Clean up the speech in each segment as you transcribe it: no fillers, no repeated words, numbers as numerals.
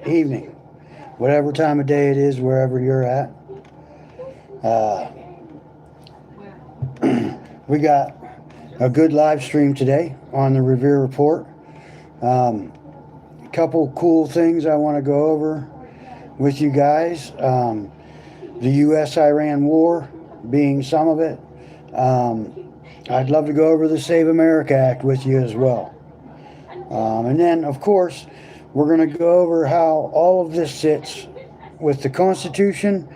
evening, whatever time of day it is, wherever you're at. We got a good live stream today on the Revere Report. A couple cool things I want to go over with you guys. The U.S.-Iran war being some of it. I'd love to go over the Save America Act with you as well. And then, of course, we're going to go over how all of this sits with the Constitution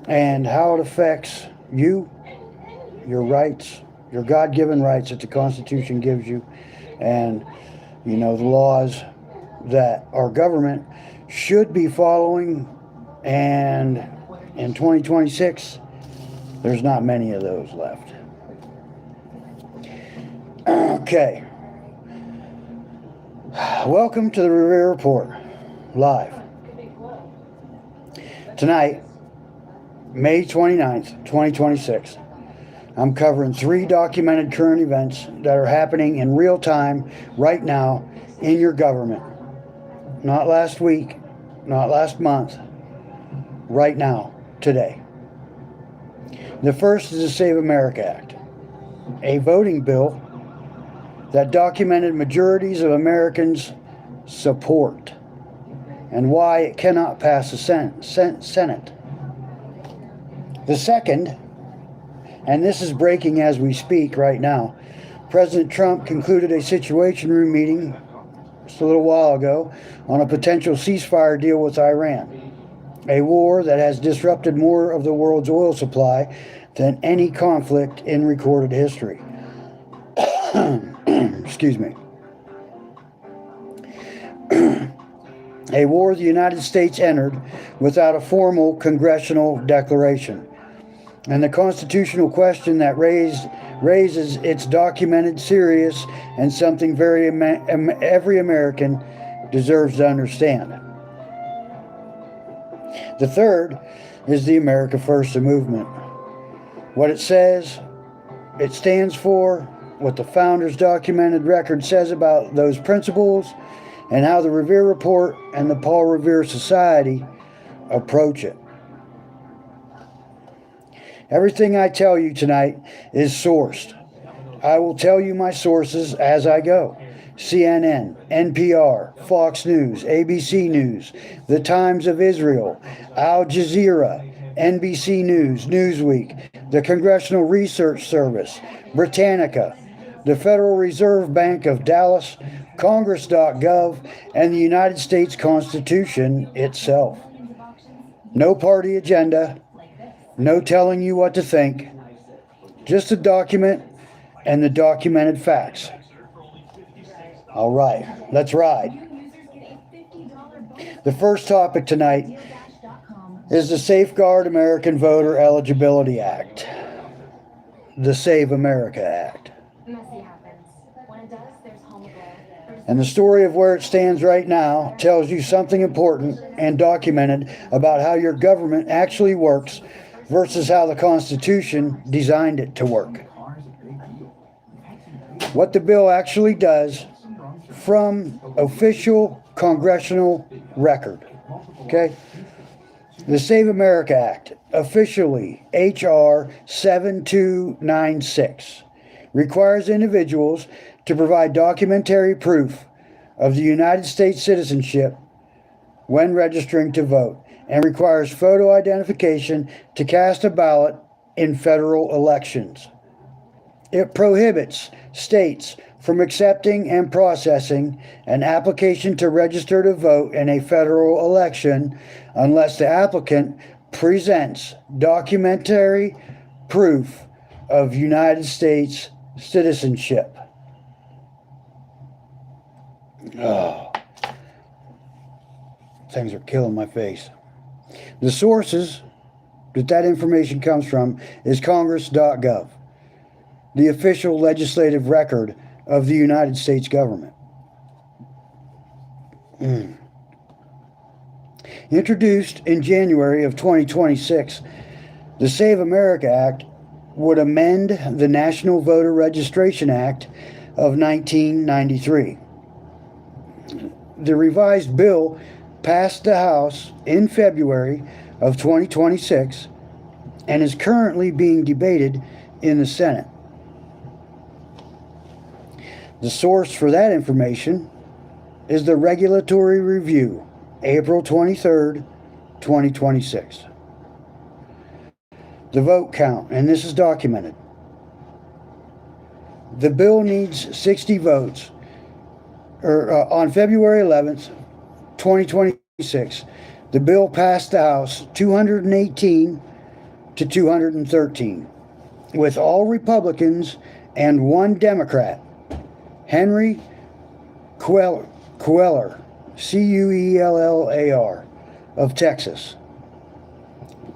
and how it affects you, your rights, your God-given rights that the Constitution gives you, and, you know, the laws that our government should be following. And in 2026, there's not many of those left. Okay. Welcome to the Revere Report, live. Tonight, May 29th, 2026, I'm covering 3 documented current events that are happening in real time right now in your government. Not last week, not last month, right now, today. The first is the Save America Act, a voting bill that documented majorities of Americans' support and why it cannot pass the Senate. The second, and this is breaking as we speak right now, President Trump concluded a Situation Room meeting just a little while ago on a potential ceasefire deal with Iran, a war that has disrupted more of the world's oil supply than any conflict in recorded history. Excuse me. A war the United States entered without a formal congressional declaration. And the constitutional question that raises its documented, serious, and something every American deserves to understand. The third is the America First movement. What it says, it stands for, what the founders' documented record says about those principles, and how the Revere Report and the Paul Revere Society approach it. Everything I tell you tonight is sourced. I will tell you my sources as I go. CNN, NPR, Fox News, ABC News, The Times of Israel, Al Jazeera, NBC News, Newsweek, the Congressional Research Service, Britannica, the Federal Reserve Bank of Dallas, Congress.gov, and the United States Constitution itself. No party agenda, no telling you what to think, just a document and the documented facts. All right, let's ride. The first topic tonight is the Safeguard American Voter Eligibility Act, the Save America Act. And the story of where it stands right now tells you something important and documented about how your government actually works versus how the Constitution designed it to work. What the bill actually does from official congressional record. Okay? The Save America Act, officially H.R. 7296, requires individuals to provide documentary proof of the United States citizenship when registering to vote, and requires photo identification to cast a ballot in federal elections. It prohibits states from accepting and processing an application to register to vote in a federal election unless the applicant presents documentary proof of United States citizenship. Oh, things are killing my face. The sources that information comes from is Congress.gov, the official legislative record of the United States government. Introduced in January of 2026, the Save America Act would amend the National Voter Registration Act of 1993. The revised bill passed the House in February of 2026 and is currently being debated in the Senate. The source for that information is the Regulatory Review, April 23rd, 2026. The vote count, and this is documented. The bill needs 60 votes. On February 11th, 2026, the bill passed the House 218 to 213, with all Republicans and one Democrat, Henry Cuellar, Cuellar, of Texas.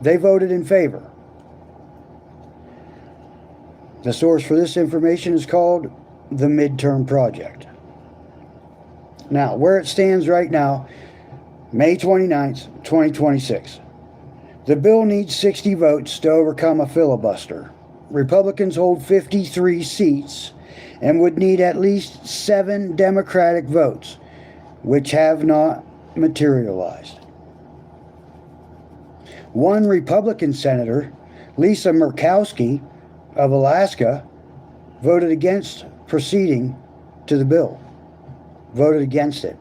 They voted in favor. The source for this information is called the Midterm Project. Now, where it stands right now, May 29th, 2026. The bill needs 60 votes to overcome a filibuster. Republicans hold 53 seats and would need at least 7 Democratic votes, which have not materialized. One Republican senator, Lisa Murkowski of Alaska, voted against proceeding to the bill. Voted against it.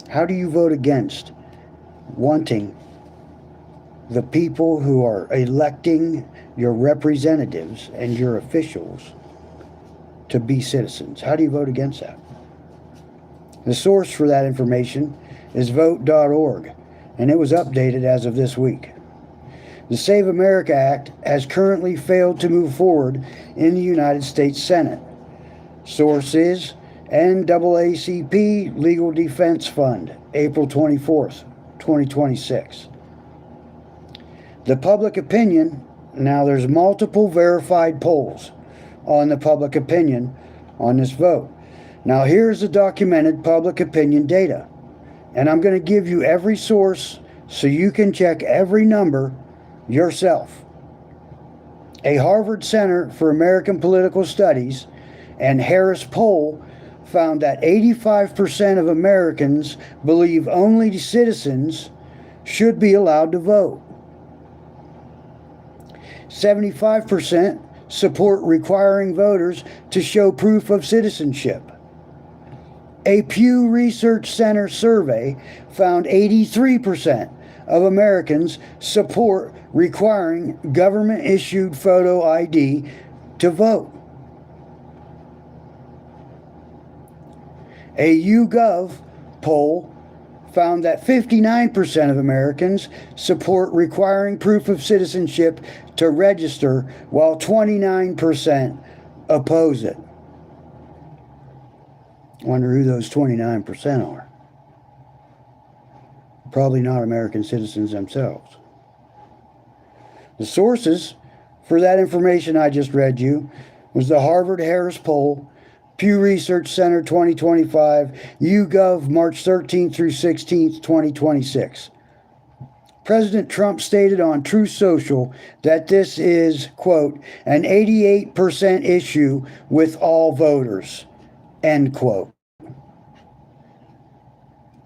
How do you vote against wanting the people who are electing your representatives and your officials to be citizens? How do you vote against that? The source for that information is vote.org, and it was updated as of this week. The Save America Act has currently failed to move forward in the United States Senate. Source is NAACP Legal Defense Fund, April 24th, 2026. The public opinion, now there's multiple verified polls on the public opinion on this vote. Now here's the documented public opinion data. And I'm going to give you every source so you can check every number yourself. A Harvard Center for American Political Studies and Harris poll found that 85% of Americans believe only citizens should be allowed to vote. 75% support requiring voters to show proof of citizenship. A Pew Research Center survey found 83% of Americans support requiring government-issued photo ID to vote. A YouGov poll found that 59% of Americans support requiring proof of citizenship to register, while 29% oppose it. Wonder who those 29% are. Probably not American citizens themselves. The sources for that information I just read you was the Harvard-Harris poll, Pew Research Center 2025, YouGov March 13th through 16th, 2026. President Trump stated on Truth Social that this is, quote, an 88% issue with all voters, end quote.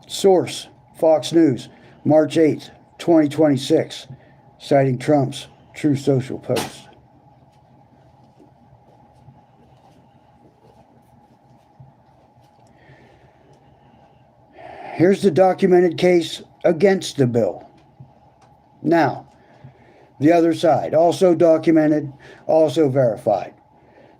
Source, Fox News, March 8th, 2026, citing Trump's Truth Social post. Here's the documented case against the bill. Now, the other side, also documented, also verified.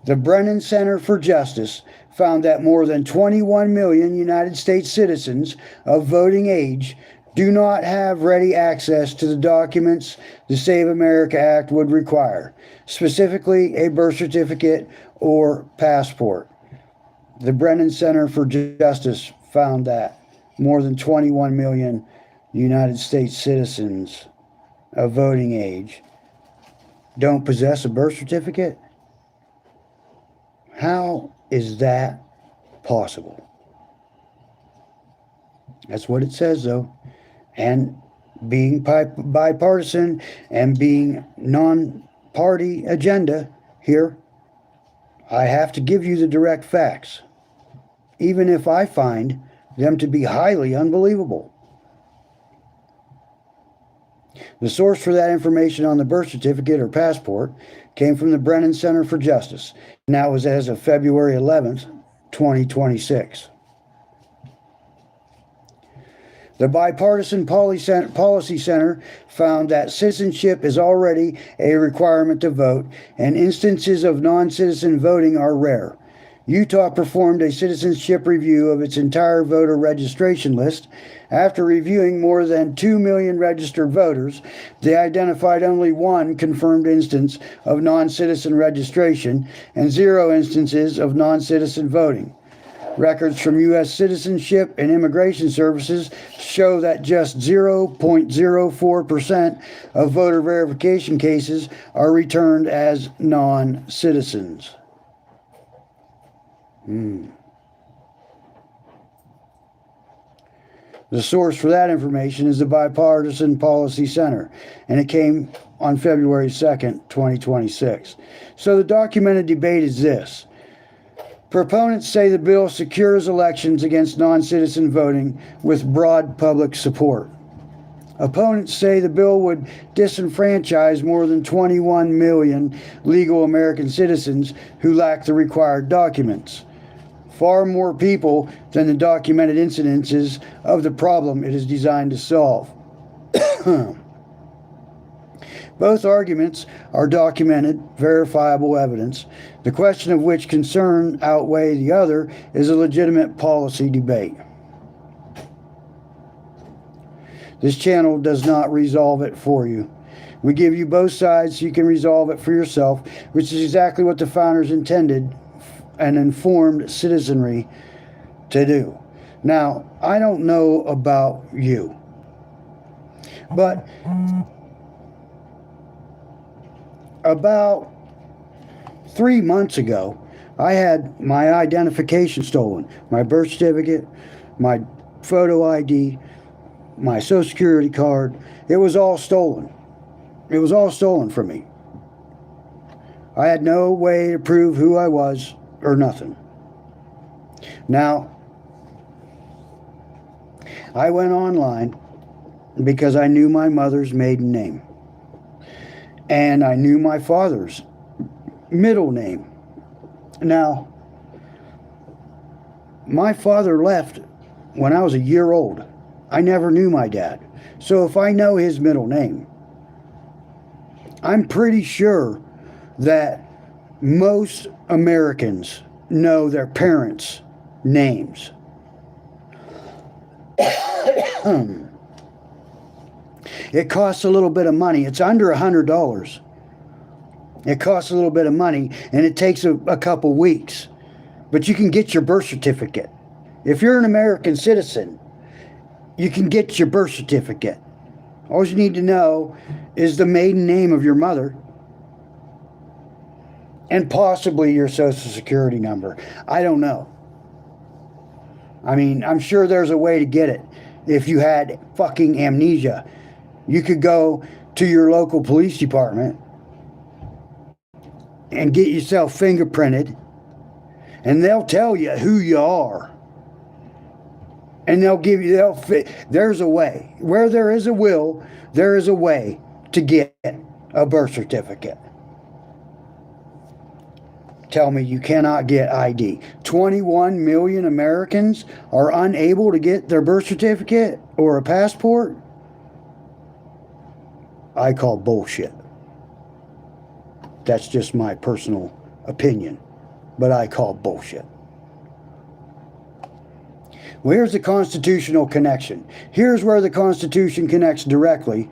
The Brennan Center for Justice found that more than 21 million United States citizens of voting age do not have ready access to the documents the Save America Act would require, specifically a birth certificate or passport. The Brennan Center for Justice found that more than 21 million United States citizens of voting age don't possess a birth certificate? How is that possible? That's what it says, though. And being bipartisan and being non-party agenda here, I have to give you the direct facts. Even if I find them to be highly unbelievable. The source for that information on the birth certificate or passport came from the Brennan Center for Justice, and that was as of February 11th, 2026. The Bipartisan Policy Center found that citizenship is already a requirement to vote, and instances of non-citizen voting are rare. Utah performed a citizenship review of its entire voter registration list. After reviewing more than 2 million registered voters, they identified only one confirmed instance of non-citizen registration and 0 instances of non-citizen voting. Records from U.S. Citizenship and Immigration Services show that just 0.04% of voter verification cases are returned as non-citizens. The source for that information is the Bipartisan Policy Center, and it came on February 2nd, 2026. So the documented debate is this. Proponents say the bill secures elections against non-citizen voting with broad public support. Opponents say the bill would disenfranchise more than 21 million legal American citizens who lack the required documents. Far more people than the documented incidences of the problem it is designed to solve. Both arguments are documented, verifiable evidence. The question of which concern outweigh the other is a legitimate policy debate. This channel does not resolve it for you. We give you both sides so you can resolve it for yourself, which is exactly what the founders intended an informed citizenry to do. Now, I don't know about you, but about 3 months ago, I had my identification stolen. My birth certificate, my photo ID, my Social Security card. It was all stolen. It was all stolen from me. I had no way to prove who I was or nothing. Now, I went online because I knew my mother's maiden name. And I knew my father's middle name. Now, my father left when I was a year old. I never knew my dad. So if I know his middle name, I'm pretty sure that most Americans know their parents' names. It costs a little bit of money. It's under $100. It costs a little bit of money, and it takes a couple weeks. But you can get your birth certificate. If you're an American citizen, you can get your birth certificate. All you need to know is the maiden name of your mother and possibly your Social Security number. I don't know. I mean, I'm sure there's a way to get it. If you had fucking amnesia, you could go to your local police department and get yourself fingerprinted, and they'll tell you who you are. And there's a way. Where there is a will, there is a way to get a birth certificate. Tell me you cannot get ID. 21 million Americans are unable to get their birth certificate or a passport? I call bullshit. That's just my personal opinion, but I call bullshit. Well, here's the constitutional connection. Here's where the Constitution connects directly.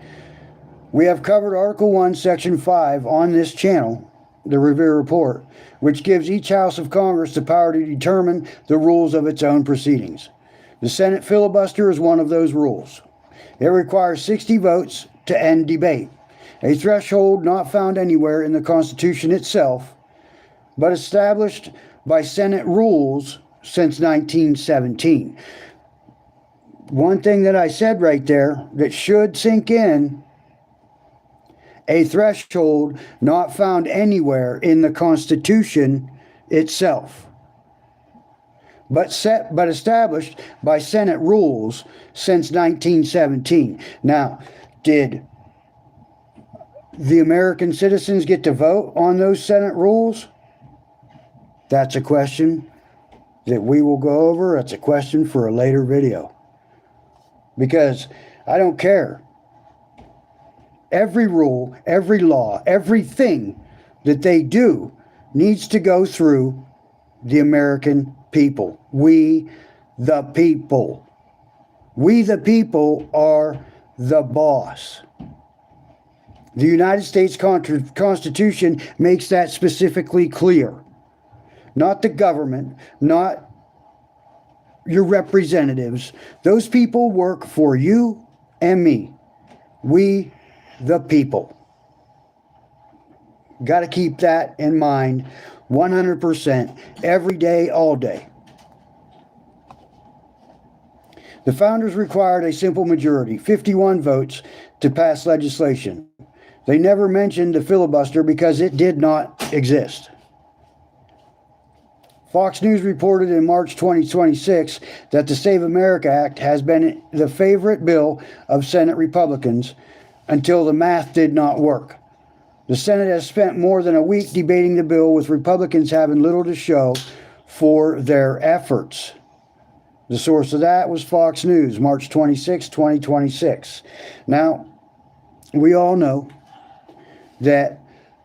We have covered Article 1, Section 5 on this channel, the Revere Report, which gives each House of Congress the power to determine the rules of its own proceedings. The Senate filibuster is one of those rules. It requires 60 votes to end debate, a threshold not found anywhere in the Constitution itself, but established by Senate rules since 1917. One thing that I said right there that should sink in, a threshold not found anywhere in the Constitution itself, but established by Senate rules since 1917. Now, did the American citizens get to vote on those Senate rules? That's a question that we will go over. It's a question for a later video. Because I don't care. Every rule, every law, everything that they do needs to go through the American people. We, the people. We, the people, are the boss. The United States Constitution makes that specifically clear. Not the government, not your representatives. Those people work for you and me. We, the people. Got to keep that in mind 100% every day, all day. The founders required a simple majority, 51 votes, to pass legislation. They never mentioned the filibuster because it did not exist. Fox News reported in March 2026 that the Save America Act has been the favorite bill of Senate Republicans until the math did not work. The Senate has spent more than a week debating the bill, with Republicans having little to show for their efforts. The source of that was Fox News, March 26, 2026. Now, we all know that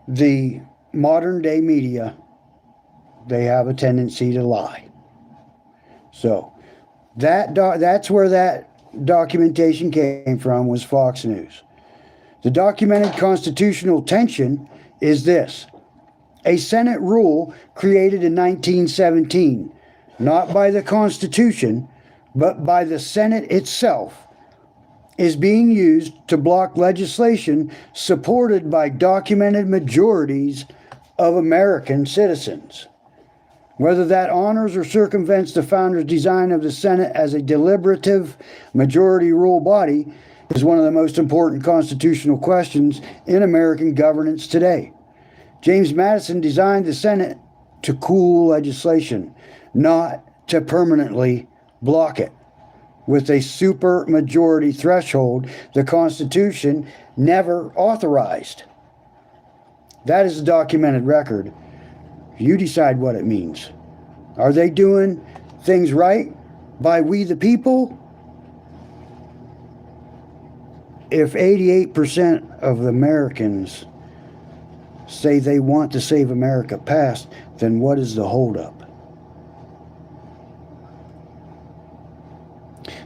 the modern day media, they have a tendency to lie. So that's where that documentation came from, was Fox News. The documented constitutional tension is this: a Senate rule created in 1917, not by the Constitution, but by the Senate itself, is being used to block legislation supported by documented majorities of American citizens. Whether that honors or circumvents the founders' design of the Senate as a deliberative majority rule body is one of the most important constitutional questions in American governance today. James Madison designed the Senate to cool legislation, not to permanently block it. With a super majority threshold the Constitution never authorized. That is a documented record. You decide what it means. Are they doing things right by we the people? If 88% of Americans say they want to Save America passed, then what is the holdup?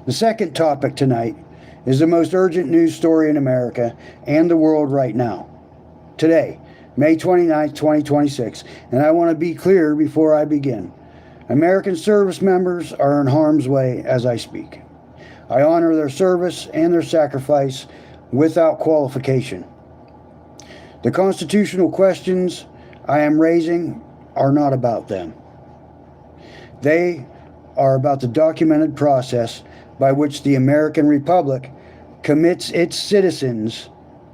The second topic tonight is the most urgent news story in America and the world right now. Today, May 29th, 2026, and I want to be clear before I begin. American service members are in harm's way as I speak. I honor their service and their sacrifice without qualification. The constitutional questions I am raising are not about them. They are about the documented process by which the American Republic commits its citizens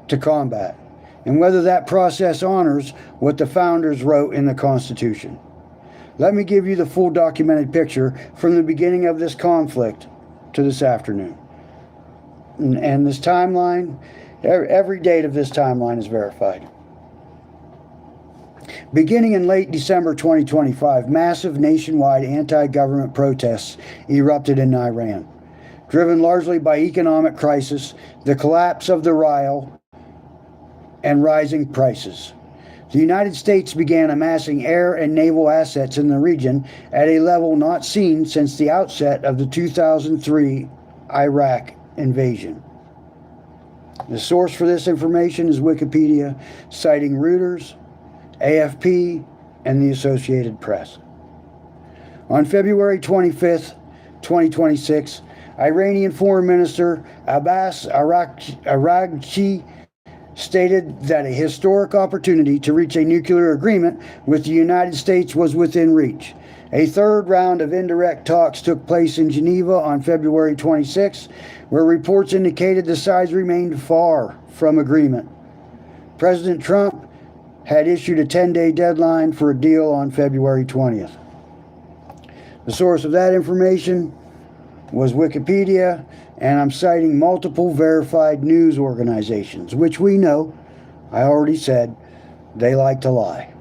to combat, and whether that process honors what the founders wrote in the Constitution. Let me give you the full documented picture from the beginning of this conflict to this afternoon. And this timeline, every date of this timeline is verified. Beginning in late December 2025, massive nationwide anti-government protests erupted in Iran, driven largely by economic crisis, the collapse of the rial, and rising prices. The United States began amassing air and naval assets in the region at a level not seen since the outset of the 2003 Iraq invasion. The source for this information is Wikipedia, citing Reuters, AFP, and the Associated Press. On February 25th, 2026, Iranian Foreign Minister Abbas Araghchi stated that a historic opportunity to reach a nuclear agreement with the United States was within reach. A third round of indirect talks took place in Geneva on February 26, where reports indicated the sides remained far from agreement. President Trump had issued a 10-day deadline for a deal on February 20th. The source of that information was Wikipedia, and I'm citing multiple verified news organizations, which we know, I already said, they like to lie.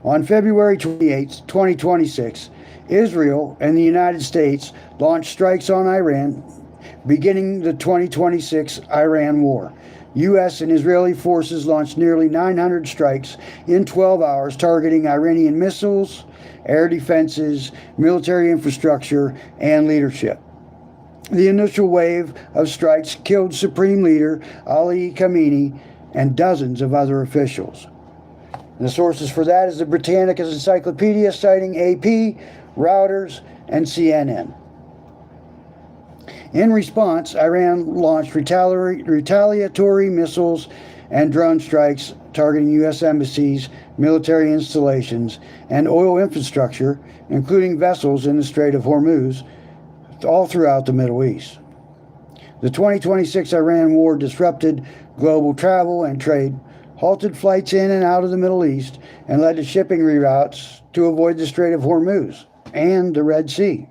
On February 28, 2026, Israel and the United States launched strikes on Iran, beginning the 2026 Iran war. U.S. and Israeli forces launched nearly 900 strikes in 12 hours targeting Iranian missiles, air defenses, military infrastructure, and leadership. The initial wave of strikes killed Supreme Leader Ali Khamenei and dozens of other officials. And the sources for that is the Britannica Encyclopedia, citing AP, Reuters, and CNN. In response, Iran launched retaliatory missiles and drone strikes targeting U.S. embassies, military installations, and oil infrastructure, including vessels in the Strait of Hormuz, all throughout the Middle East. The 2026 Iran war disrupted global travel and trade, halted flights in and out of the Middle East, and led to shipping reroutes to avoid the Strait of Hormuz and the Red Sea.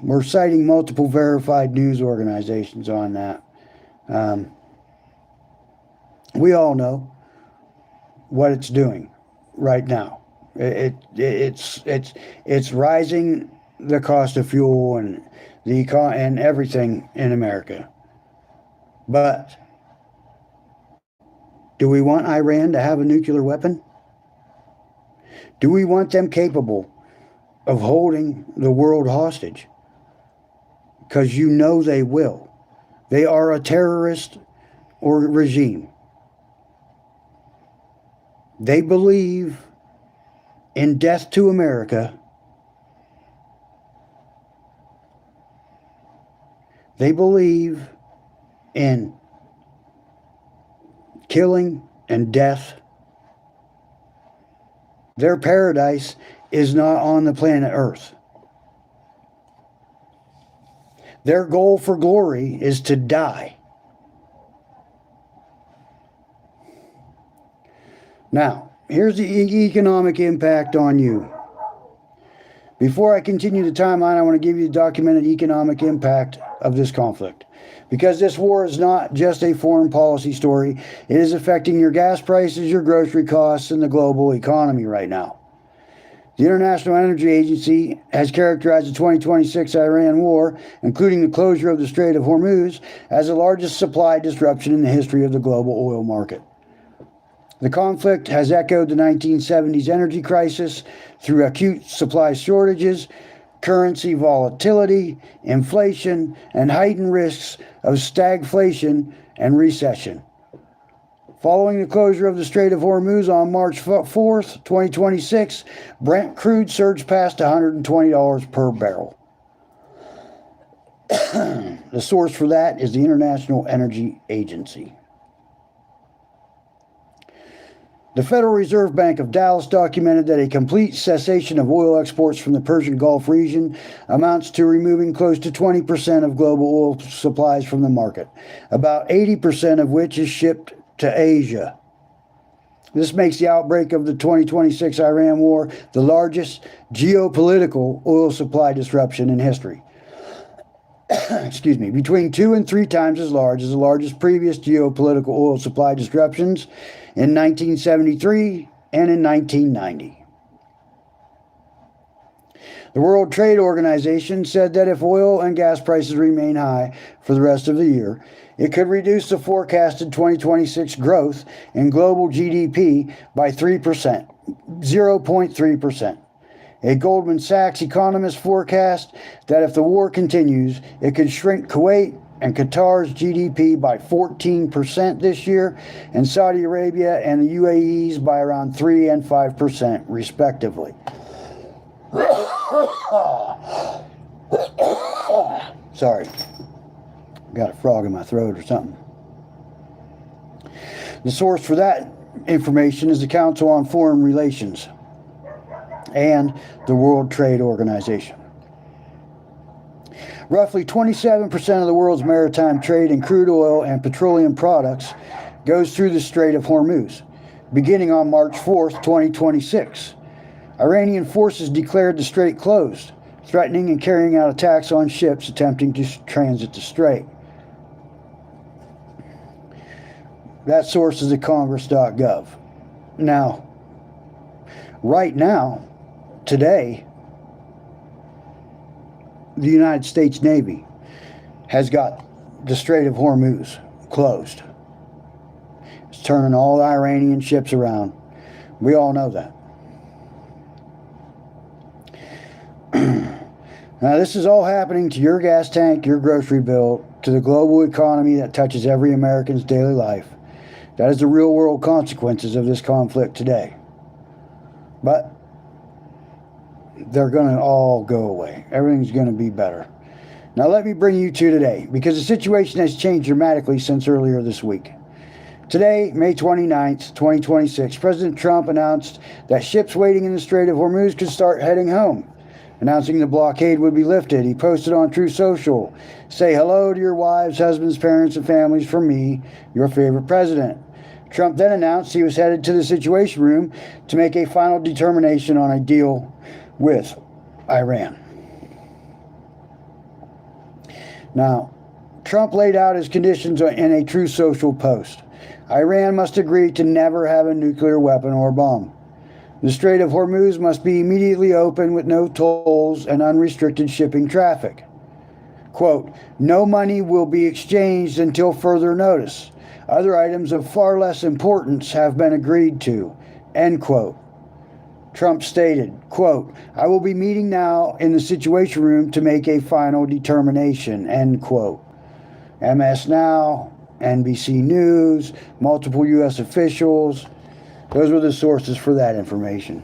We're citing multiple verified news organizations on that. We all know what it's doing right now. It's rising the cost of fuel and and everything in America. But do we want Iran to have a nuclear weapon? Do we want them capable of holding the world hostage? Because you know they will. They are a terrorist or regime. They believe in death to America. They believe in killing and death. Their paradise is not on the planet Earth. Their goal for glory is to die. Now, here's the economic impact on you. Before I continue the timeline, I want to give you the documented economic impact of this conflict. Because this war is not just a foreign policy story, it is affecting your gas prices, your grocery costs, and the global economy right now. The International Energy Agency has characterized the 2026 Iran war, including the closure of the Strait of Hormuz, as the largest supply disruption in the history of the global oil market. The conflict has echoed the 1970s energy crisis through acute supply shortages, currency volatility, inflation, and heightened risks of stagflation and recession. Following the closure of the Strait of Hormuz on March 4th, 2026, Brent crude surged past $120 per barrel. The source for that is the International Energy Agency. The Federal Reserve Bank of Dallas documented that a complete cessation of oil exports from the Persian Gulf region amounts to removing close to 20% of global oil supplies from the market, about 80% of which is shipped to Asia. This makes the outbreak of the 2026 Iran war the largest geopolitical oil supply disruption in history. Excuse me, between 2 and 3 times as large as the largest previous geopolitical oil supply disruptions in 1973 and in 1990. The World Trade Organization said that if oil and gas prices remain high for the rest of the year, it could reduce the forecasted 2026 growth in global GDP by 3%, 0.3%. A Goldman Sachs economist forecast that if the war continues, it could shrink Kuwait and Qatar's GDP by 14% this year, and Saudi Arabia and the UAE's by around 3 and 5%, respectively. Sorry. Got a frog in my throat or something. The source for that information is the Council on Foreign Relations and the World Trade Organization. Roughly 27% of the world's maritime trade in crude oil and petroleum products goes through the Strait of Hormuz, beginning on March 4th, 2026. Iranian forces declared the strait closed, threatening and carrying out attacks on ships attempting to transit the strait. That source is at congress.gov. Now, right now, today, the United States Navy has got the Strait of Hormuz closed. It's turning all the Iranian ships around. We all know that. Now, this is all happening to your gas tank, your grocery bill, to the global economy that touches every American's daily life. That is the real world consequences of this conflict today. But they're going to all go away. Everything's going to be better. Now let me bring you to today, because the situation has changed dramatically since earlier this week. Today, May 29th, 2026, President Trump announced that ships waiting in the Strait of Hormuz could start heading home, announcing the blockade would be lifted. He posted on Truth Social, "Say hello to your wives, husbands, parents, and families from me, your favorite president." Trump then announced he was headed to the Situation Room to make a final determination on a deal with Iran. Now, Trump laid out his conditions in a Truth Social post. Iran must agree to never have a nuclear weapon or bomb. The Strait of Hormuz must be immediately open with no tolls and unrestricted shipping traffic. Quote, "No money will be exchanged until further notice. Other items of far less importance have been agreed to." End quote. Trump stated, quote, "I will be meeting now in the Situation Room to make a final determination." End quote. MS Now, NBC News, multiple U.S. officials. Those were the sources for that information.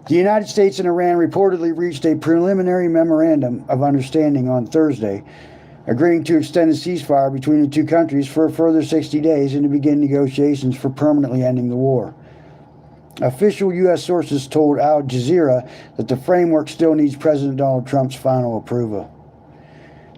The United States and Iran reportedly reached a preliminary memorandum of understanding on Thursday, agreeing to extend the ceasefire between the two countries for a further 60 days and to begin negotiations for permanently ending the war. Official U.S. sources told Al Jazeera that the framework still needs President Donald Trump's final approval.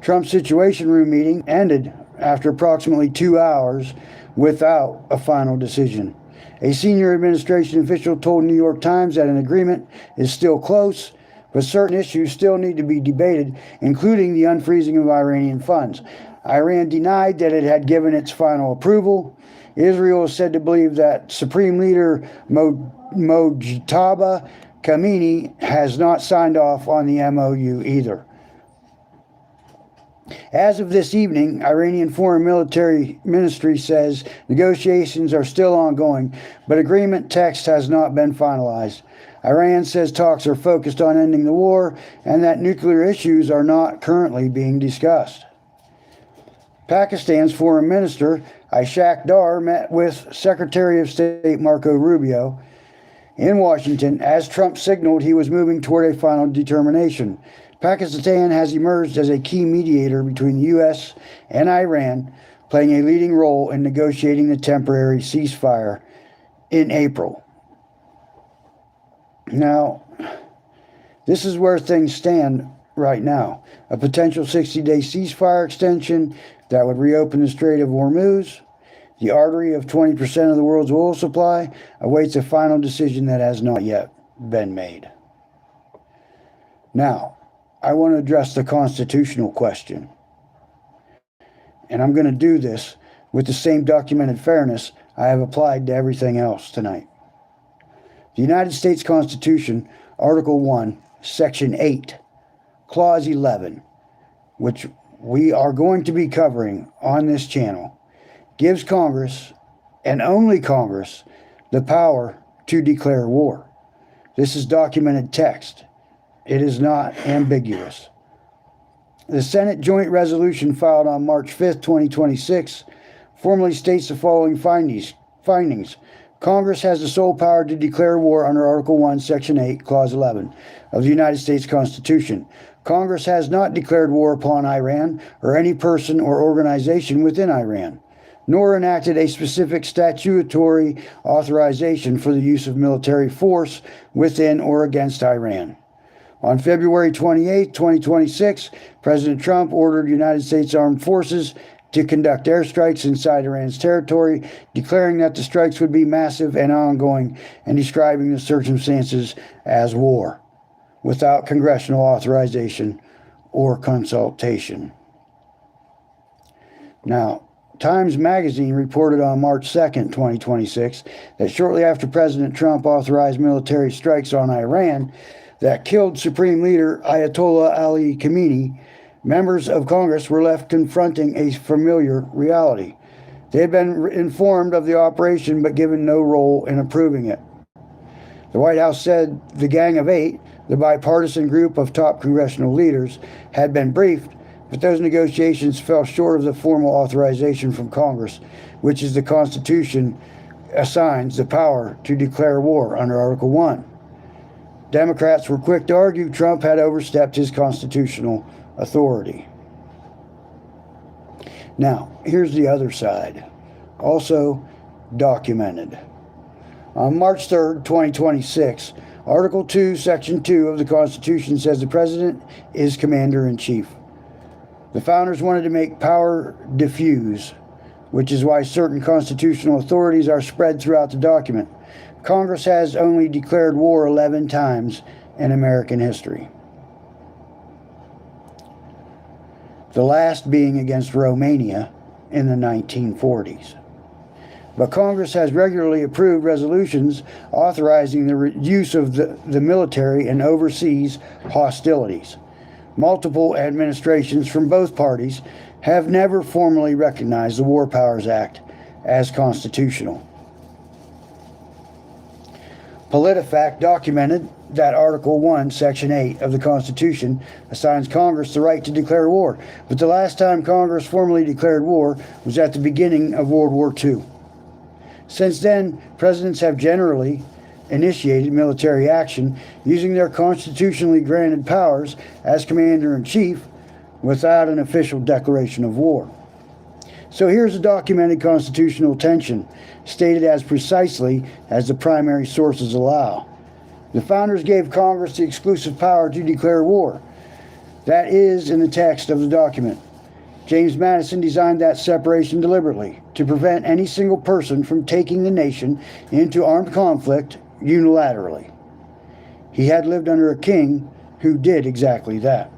Trump's Situation Room meeting ended after approximately 2 hours without a final decision. A senior administration official told New York Times that an agreement is still close, but certain issues still need to be debated, including the unfreezing of Iranian funds. Iran denied that it had given its final approval. Israel is said to believe that Supreme Leader Mojtaba Khamenei has not signed off on the MOU either. As of this evening, Iranian Foreign Military Ministry says negotiations are still ongoing, but agreement text has not been finalized. Iran says talks are focused on ending the war and that nuclear issues are not currently being discussed. Pakistan's Foreign Minister Ishaq Dar met with Secretary of State Marco Rubio in Washington as Trump signaled he was moving toward a final determination. Pakistan has emerged as a key mediator between the U.S. and Iran, playing a leading role in negotiating the temporary ceasefire in April. Now, this is where things stand right now. A potential 60-day ceasefire extension that would reopen the Strait of Hormuz, the artery of 20% of the world's oil supply, awaits a final decision that has not yet been made. Now, I want to address the constitutional question. And I'm going to do this with the same documented fairness I have applied to everything else tonight. The United States Constitution, Article 1, Section 8, Clause 11, which we are going to be covering on this channel, gives Congress, and only Congress, the power to declare war. This is documented text. It is not ambiguous. The Senate Joint Resolution filed on March 5th, 2026, formally states the following findings. Congress has the sole power to declare war under Article 1, Section 8, Clause 11 of the United States Constitution. Congress has not declared war upon Iran or any person or organization within Iran, nor enacted a specific statutory authorization for the use of military force within or against Iran. On February 28, 2026, President Trump ordered United States Armed Forces to conduct airstrikes inside Iran's territory, declaring that the strikes would be massive and ongoing, and describing the circumstances as war, without congressional authorization or consultation. Now, Times Magazine reported on March 2nd, 2026, that shortly after President Trump authorized military strikes on Iran that killed Supreme Leader Ayatollah Ali Khamenei, members of Congress were left confronting a familiar reality. They had been informed of the operation but given no role in approving it. The White House said the Gang of Eight, the bipartisan group of top congressional leaders, had been briefed, but those negotiations fell short of the formal authorization from Congress, which is the Constitution assigns the power to declare war under Article 1. Democrats were quick to argue Trump had overstepped his constitutional authority. Now, here's the other side, also documented. On March 3rd, 2026, Article 2, Section 2 of the Constitution says the President is Commander-in-Chief. The founders wanted to make power diffuse, which is why certain constitutional authorities are spread throughout the document. Congress has only declared war 11 times in American history. The last being against Romania in the 1940s. But Congress has regularly approved resolutions authorizing the use of the military in overseas hostilities. Multiple administrations from both parties have never formally recognized the War Powers Act as constitutional. PolitiFact documented that Article 1, Section 8 of the Constitution assigns Congress the right to declare war, but the last time Congress formally declared war was at the beginning of World War II. Since then, presidents have generally initiated military action using their constitutionally granted powers as Commander-in-Chief without an official declaration of war. So here's a documented constitutional tension, stated as precisely as the primary sources allow. The founders gave Congress the exclusive power to declare war. That is in the text of the document. James Madison designed that separation deliberately to prevent any single person from taking the nation into armed conflict unilaterally. He had lived under a king who did exactly that.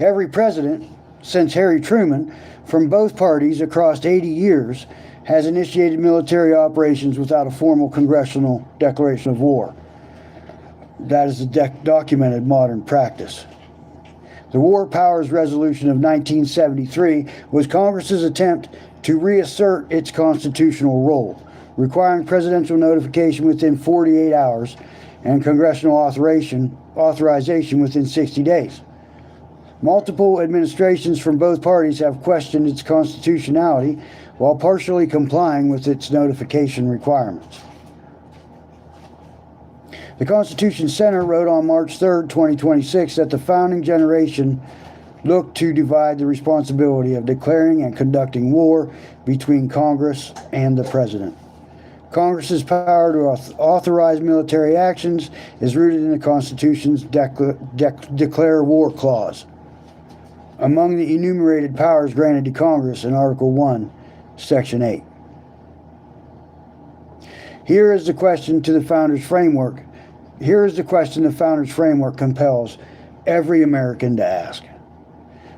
Every president, since Harry Truman, from both parties across 80 years, has initiated military operations without a formal congressional declaration of war. That is a documented modern practice. The War Powers Resolution of 1973 was Congress's attempt to reassert its constitutional role, requiring presidential notification within 48 hours and congressional authorization within 60 days. Multiple administrations from both parties have questioned its constitutionality while partially complying with its notification requirements. The Constitution Center wrote on March 3rd, 2026, that the founding generation looked to divide the responsibility of declaring and conducting war between Congress and the President. Congress's power to authorize military actions is rooted in the Constitution's Declare War Clause. Among the enumerated powers granted to Congress in Article 1, Section 8. Here is the question the Founders' Framework compels every American to ask.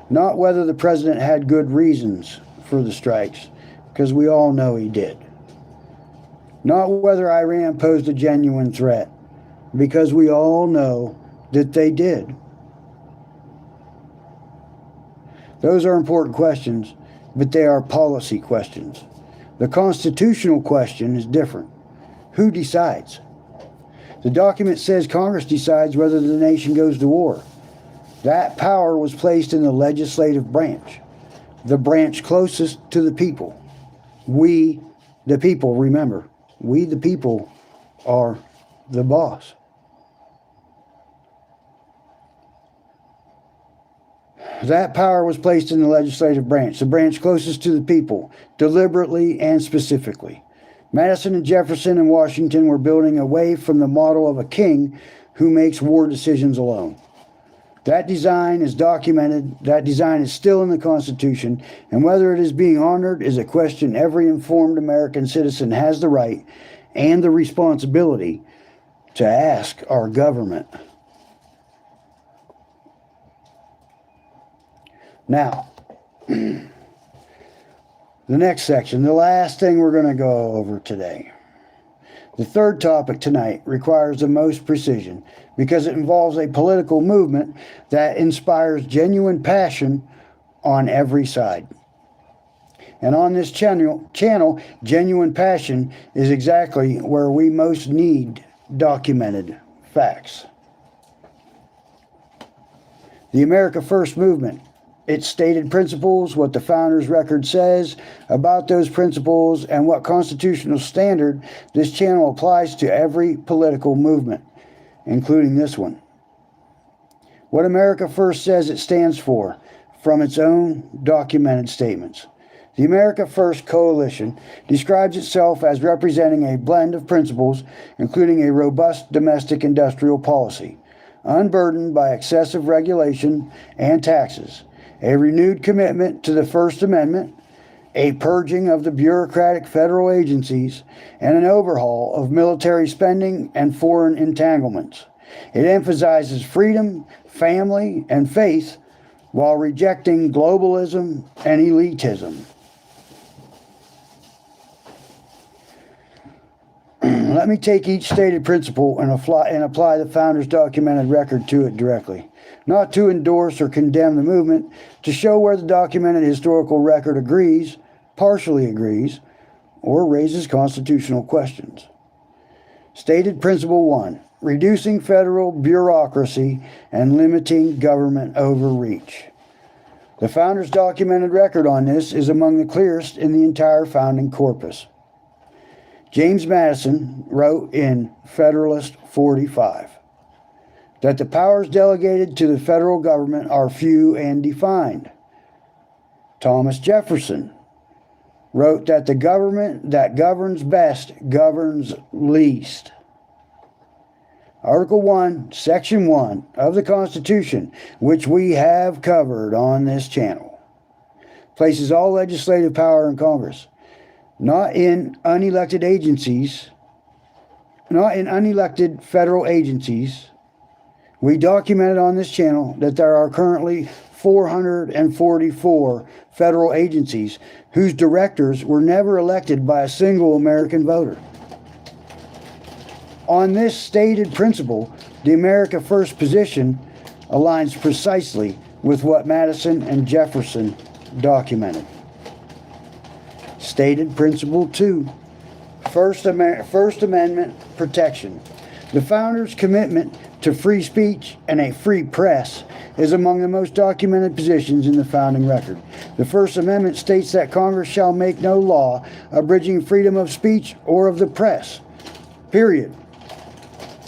Not whether the president had good reasons for the strikes, because we all know he did. Not whether Iran posed a genuine threat, because we all know that they did. Those are important questions, but they are policy questions. The constitutional question is different. Who decides? The document says Congress decides whether the nation goes to war. That power was placed in the legislative branch, the branch closest to the people. We, the people, remember, we, the people, are the boss. That power was placed in the legislative branch, the branch closest to the people, deliberately and specifically. Madison and Jefferson and Washington were building away from the model of a king who makes war decisions alone. That design is documented, that design is still in the Constitution, and whether it is being honored is a question every informed American citizen has the right and the responsibility to ask our government. Now, the next section, the last thing we're going to go over today. The third topic tonight requires the most precision because it involves a political movement that inspires genuine passion on every side. And on this channel, genuine passion is exactly where we most need documented facts. The America First movement. Its stated principles, what the Founders' Record says about those principles, and what constitutional standard this channel applies to every political movement, including this one. What America First says it stands for, from its own documented statements. The America First Coalition describes itself as representing a blend of principles, including a robust domestic industrial policy, unburdened by excessive regulation and taxes, a renewed commitment to the First Amendment, a purging of the bureaucratic federal agencies, and an overhaul of military spending and foreign entanglements. It emphasizes freedom, family, and faith while rejecting globalism and elitism. Let me take each stated principle and apply the Founders' documented record to it directly. Not to endorse or condemn the movement, to show where the documented historical record agrees, partially agrees, or raises constitutional questions. Stated Principle 1, reducing federal bureaucracy and limiting government overreach. The Founders' documented record on this is among the clearest in the entire founding corpus. James Madison wrote in Federalist 45 that the powers delegated to the federal government are few and defined. Thomas Jefferson wrote that the government that governs best governs least. Article 1, Section 1 of the Constitution, which we have covered on this channel, places all legislative power in Congress, not in unelected federal agencies. We documented on this channel that there are currently 444 federal agencies whose directors were never elected by a single American voter. On this stated principle, the America First position aligns precisely with what Madison and Jefferson documented. Stated Principle 2, First Amendment protection. The Founders' commitment to free speech and a free press is among the most documented positions in the founding record. The First Amendment states that Congress shall make no law abridging freedom of speech or of the press. Period.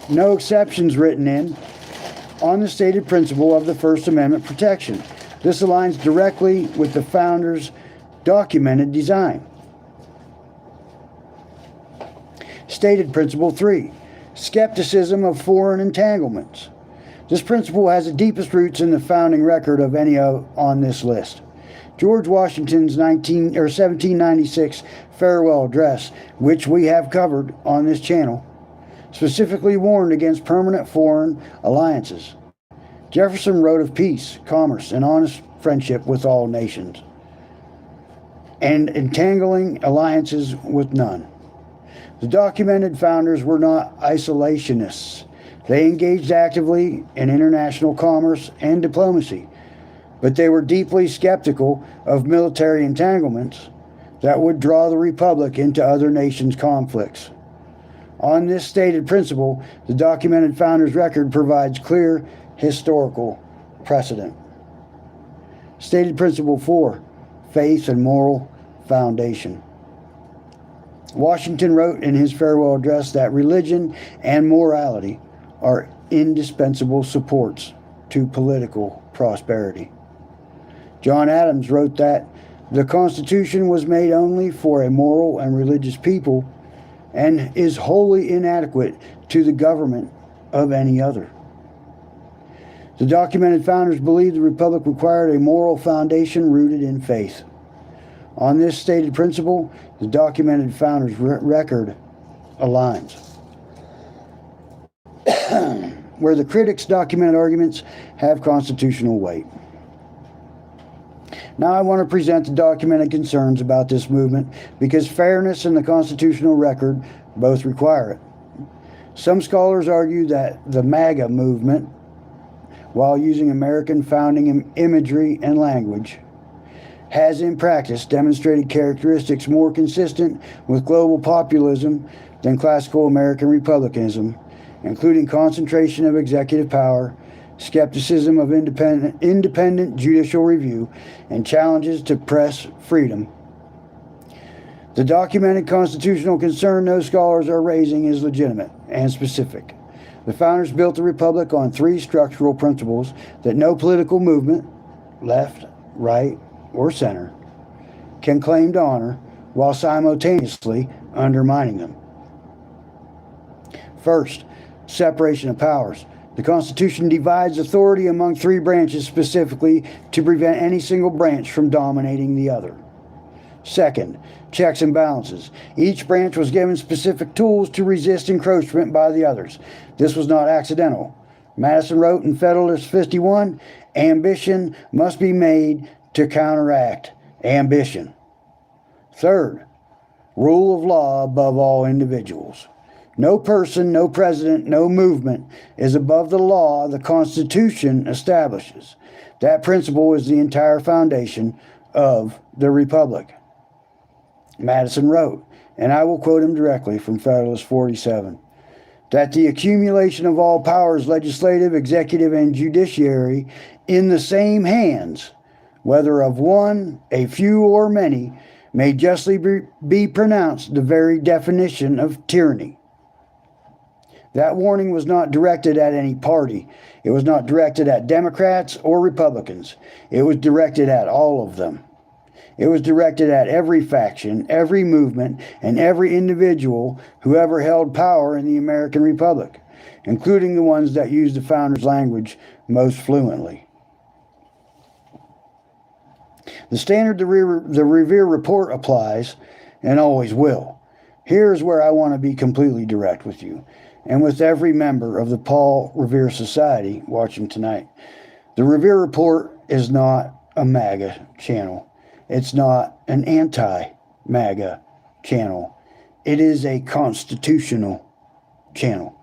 No exceptions written in on the stated principle of the First Amendment protection. This aligns directly with the Founders' documented design. Stated Principle 3, skepticism of foreign entanglements. This principle has the deepest roots in the founding record of any on this list. George Washington's 1796 farewell address, which we have covered on this channel, specifically warned against permanent foreign alliances. Jefferson wrote of peace, commerce, and honest friendship with all nations, and entangling alliances with none. The documented founders were not isolationists. They engaged actively in international commerce and diplomacy, but they were deeply skeptical of military entanglements that would draw the Republic into other nations' conflicts. On this stated principle, the documented Founders' record provides clear historical precedent. Stated Principle 4, faith and moral foundation. Washington wrote in his farewell address that religion and morality are indispensable supports to political prosperity. John Adams wrote that the Constitution was made only for a moral and religious people and is wholly inadequate to the government of any other. The documented founders believed the Republic required a moral foundation rooted in faith. On this stated principle, the documented founders' record aligns. Where the critics' documented arguments have constitutional weight. Now I want to present the documented concerns about this movement because fairness and the constitutional record both require it. Some scholars argue that the MAGA movement, while using American founding imagery and language, has in practice demonstrated characteristics more consistent with global populism than classical American republicanism, including concentration of executive power, skepticism of independent judicial review, and challenges to press freedom. The documented constitutional concern those scholars are raising is legitimate and specific. The founders built the Republic on three structural principles that no political movement, left, right, or center, can claim to honor while simultaneously undermining them. First, separation of powers. The Constitution divides authority among three branches specifically to prevent any single branch from dominating the other. Second, checks and balances. Each branch was given specific tools to resist encroachment by the others. This was not accidental. Madison wrote in Federalist 51, ambition must be made to counteract ambition. Third, rule of law above all individuals. No person, no president, no movement is above the law the Constitution establishes. That principle is the entire foundation of the Republic. Madison wrote, and I will quote him directly from Federalist 47, that the accumulation of all powers, legislative, executive, and judiciary, in the same hands, whether of one, a few, or many, may justly be pronounced the very definition of tyranny. That warning was not directed at any party. It was not directed at Democrats or Republicans. It was directed at all of them. It was directed at every faction, every movement, and every individual who ever held power in the American Republic, including the ones that used the founders' language most fluently. The standard the Revere Report applies, and always will. Here's where I want to be completely direct with you, and with every member of the Paul Revere Society watching tonight. The Revere Report is not a MAGA channel. It's not an anti-MAGA channel. It is a constitutional channel.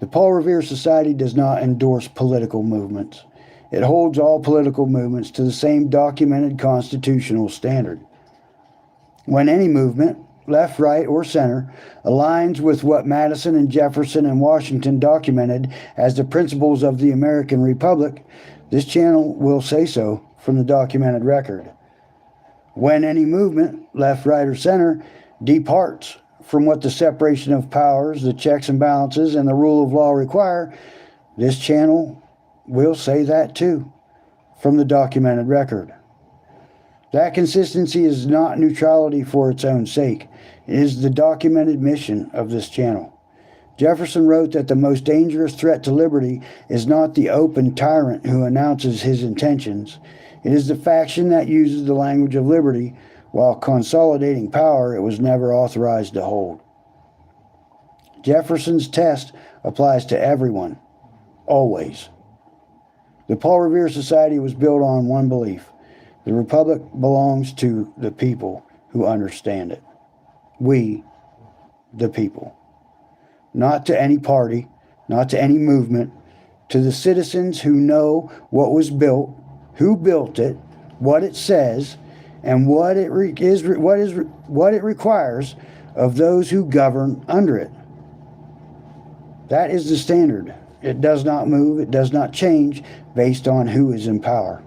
The Paul Revere Society does not endorse political movements. It holds all political movements to the same documented constitutional standard. When any movement, left, right, or center, aligns with what Madison and Jefferson and Washington documented as the principles of the American Republic, this channel will say so from the documented record. When any movement, left, right, or center, departs from what the separation of powers, the checks and balances, and the rule of law require, this channel will say that too from the documented record. That consistency is not neutrality for its own sake. It is the documented mission of this channel. Jefferson wrote that the most dangerous threat to liberty is not the open tyrant who announces his intentions. It is the faction that uses the language of liberty while consolidating power it was never authorized to hold. Jefferson's test applies to everyone, always. The Paul Revere Society was built on one belief. The Republic belongs to the people who understand it. We, the people. Not to any party, not to any movement, to the citizens who know what was built, who built it, what it says, and what it requires of those who govern under it. That is the standard. It does not move, it does not change based on who is in power.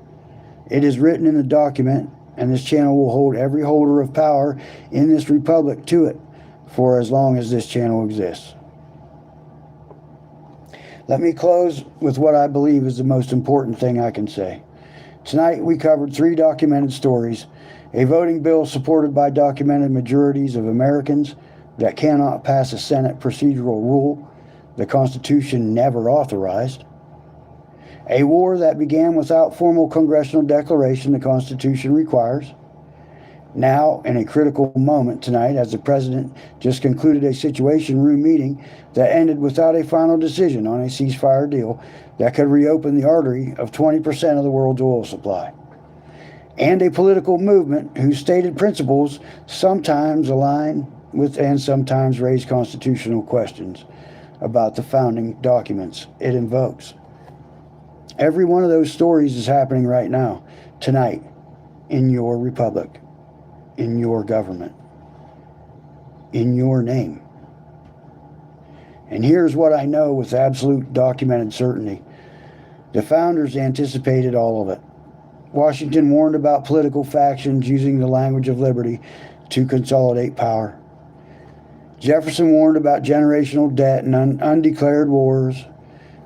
It is written in the document, and this channel will hold every holder of power in this republic to it for as long as this channel exists. Let me close with what I believe is the most important thing I can say. Tonight we covered 3 documented stories, a voting bill supported by documented majorities of Americans that cannot pass a Senate procedural rule, the Constitution never authorized. A war that began without formal congressional declaration the Constitution requires. Now, in a critical moment tonight, as the President just concluded a Situation Room meeting that ended without a final decision on a ceasefire deal that could reopen the artery of 20% of the world's oil supply. And a political movement whose stated principles sometimes align with and sometimes raise constitutional questions about the founding documents it invokes. Every one of those stories is happening right now, tonight, in your republic, in your government, in your name. And here's what I know with absolute documented certainty. The founders anticipated all of it. Washington warned about political factions using the language of liberty to consolidate power. Jefferson warned about generational debt and undeclared wars.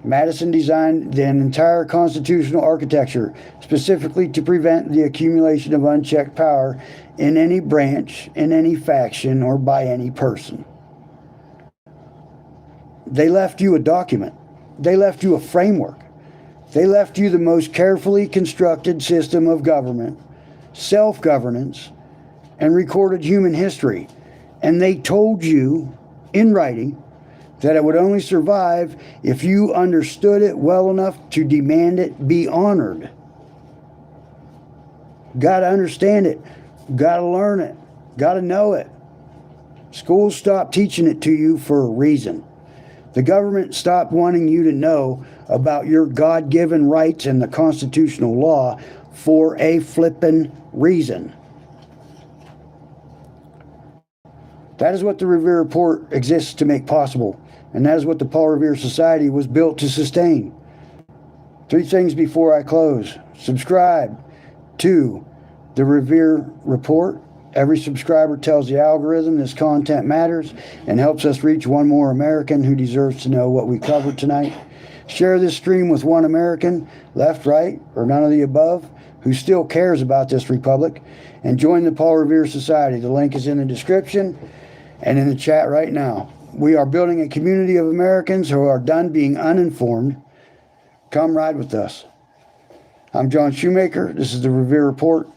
Madison designed the entire constitutional architecture specifically to prevent the accumulation of unchecked power in any branch, in any faction, or by any person. They left you a document. They left you a framework. They left you the most carefully constructed system of government, self-governance, and recorded human history. And they told you in writing that it would only survive if you understood it well enough to demand it be honored. Got to understand it. Got to learn it. Got to know it. Schools stopped teaching it to you for a reason. The government stopped wanting you to know about your God-given rights and the constitutional law for a flippin' reason. That is what the Revere Report exists to make possible, and that is what the Paul Revere Society was built to sustain. 3 things before I close. Subscribe to the Revere Report. Every subscriber tells the algorithm this content matters and helps us reach one more American who deserves to know what we covered tonight. Share this stream with one American, left, right, or none of the above, who still cares about this republic, and join the Paul Revere Society. The link is in the description and in the chat right now. We are building a community of Americans who are done being uninformed. Come ride with us. I'm John Shoemaker. This is the Revere Report.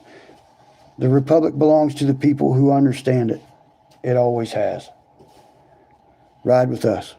The Republic belongs to the people who understand it. It always has. Ride with us.